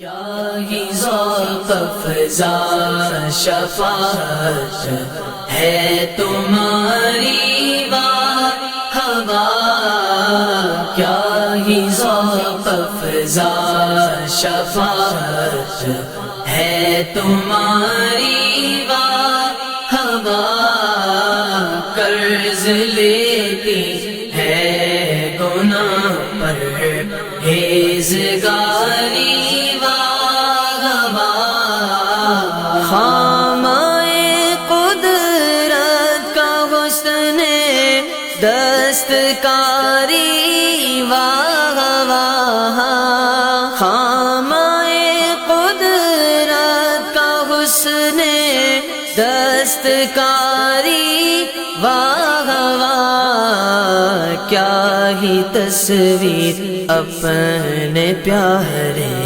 کیا ہی ذوق افزا شفاعت ہے تمہاری واہ واہ، کیا ہی ذوق افزا شفاعت ہے تمہاری واہ واہ، قرض لیتی ہے گناہ پر ہیزگاری دستکاری واہ واہ، خامۂ قدرت کا حسن دستکاری واہ واہ، کیا ہی تصویر اپنے پیارے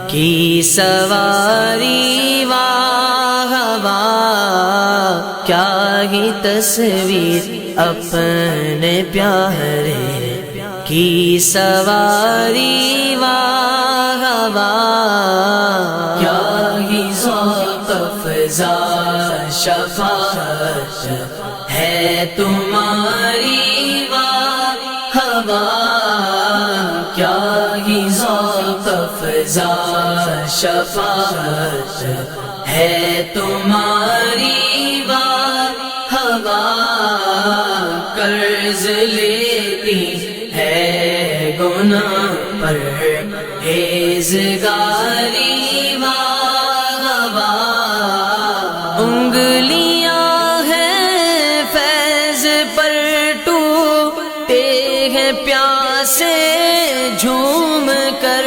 کی سواری واہ واہ، کیا ہی تصویر اپنے پیارے کی سواری واہ واہ، کیا ہی ذوق افزا شفاعت ہے تمہاری واہ واہ، کیا ہی ذوق افزا شفاعت ہے تمہاری واہ واہ، قرض لیتی ہے گناہ پر ہیزگاری واہ واہ، انگلیاں ہیں فیض پر ٹوٹتے ہیں پیاسے جھوم کر،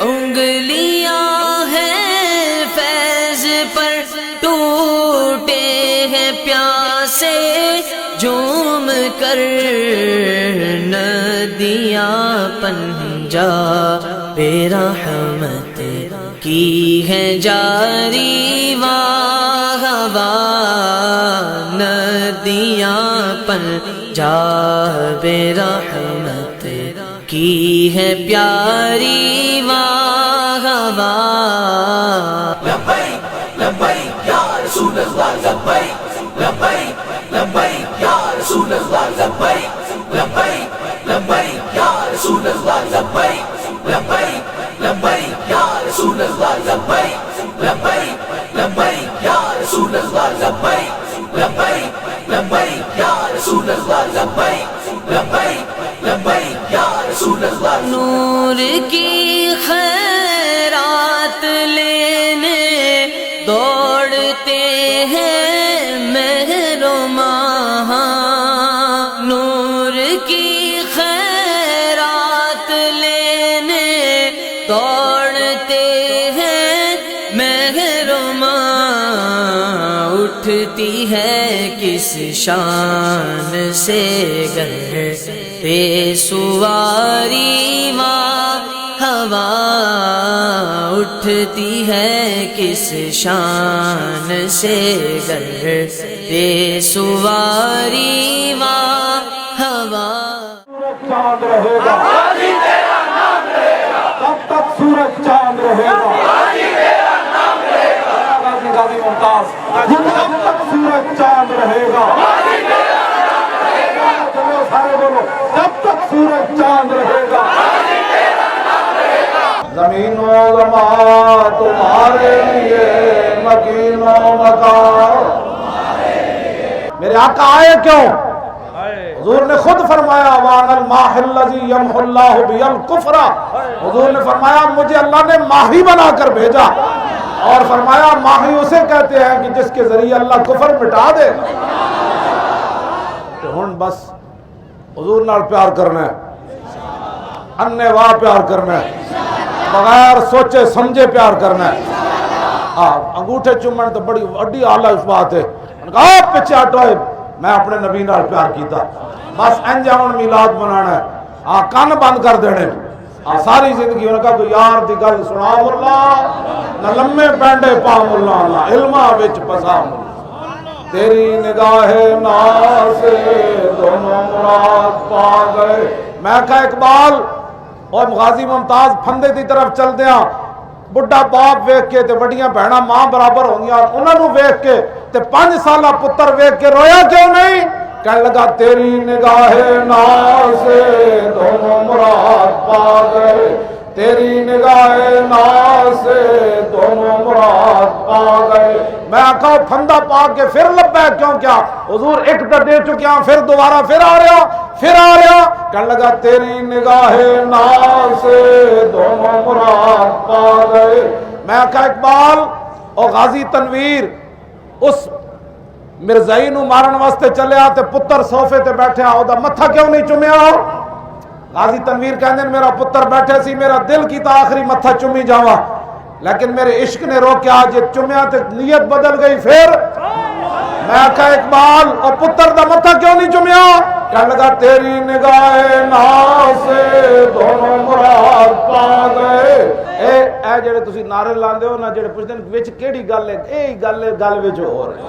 انگلیاں ہیں فیض پر ٹوٹے ہیں پیاسے جھوم کر، ندیاں پنجاب رحمت کی ہے جاری واہ واہ، ندیاں پنجاب رحمت کی ہے پیاری واہ واہ، لبیک لبیک یا رسول اللہ، لبیک لبیک لبیک یا رسول اللہ، لبیک لبیک لبیک یا رسول اللہ، لبیک لبیک لبیک یا رسول اللہ، لبیک لبیک لبیک یا رسول اللہ، لبیک لبیک لبیک یا رسول اللہ، لبیک لبیک لبیک یا رسول اللہ، نور کی خیرات لینے دوڑتے ہیں مہر و ماہ، نور کی خیرات لینے دوڑتے ہیں مہر و ماہ، اٹھتی ہے کس شان سے گر پہ سواری واہ واہ، اٹھتی ہے کس شان سے گر پہ سواری واہ واہ، چاند رہے گا تب تک سورج چاند رہے گا، غازی ممتاز تب تک سورج چاند رہے گا، چلو سارے بولو تب تک سورج چاند رہے گا، زمین و زمان تمہارے لیے مکین و مکان، میرے آقا آئے کیوں؟ حضور نے خود فرمایا وَعَنَ الْمَاحِ الَّذِي يَمْحُ اللَّهُ بِهِ الْكُفْرَ، حضور نے فرمایا مجھے اللہ نے ماہی بنا کر بھیجا، اور فرمایا ماہی اسے کہتے ہیں کہ جس کے ذریعے اللہ کفر مٹا دے، تو ہن بس حضور نال پیار کرنا ہے، انے واہ پیار کرنا ہے، بغیر سوچے سمجھے پیار کرنا ہے، انگوٹھے چومن تو بڑی وڈی اعلیٰ اس بات ہے، آپ پیچھے ہٹو، میں اپنے نبی نال پیار کیتا، بس انجاون میلاد منانا ہے، کان بند کر دینے، ساری زندگی انہوں نے کہا کوئی یار دی گل سنا اللہ، نہ لمے پینڈے پام اللہ، علمہ وچ پسام اللہ، تیری نگاہ ناز سے دونوں مراد پا گئے۔ میں کہا اقبال اور غازی ممتاز پھندے دی طرف چل دیاں بڑھا باپ ویکھ کے تے وڈیاں بہنا ماں برابر ہوندیاں انہاں نو ویکھ کے تے 5 سالہ پتر ویکھ کے رویا کیوں نہیں؟ کہنے لگا تیری نگاہ ناز سے دونوں مراد پا گئے، تیری نگاہ ناز سے دونوں مراد پا گئے۔ میں آقا پھندا پا کے پھر لبیک کیوں کیا؟ حضور ایک تو دے چکیا پھر دوبارہ پھر آ رہا کہنے لگا تیری نگاہ ناز سے دونوں مراد پا گئے۔ میں آقا اقبال اور غازی تنویر اس مرزائی نو مارن واسطے چلے آتے پتر صوفے تے بیٹھے آؤ دا متھا کیوں نہیں چومیا؟ غازی تنویر کہنے میرا پتر بیٹھے سی میرا دل کی تا آخری متھا چومی جاوا لیکن میرے عشق نے روکیا آج یہ چومیا تے نیت بدل گئی پھر میں آقا اقبال اور پتر دا متھا کیوں نہیں چومیا؟ کہنے لگا تیری نگاہ ناز سے دونوں مراد پا گئے۔ اے جڑے تسی نعرے لاندے ہو نا جڑے پوچھتے ہیں وچ کیڑی گل ہے اے گل وچ ہو رہی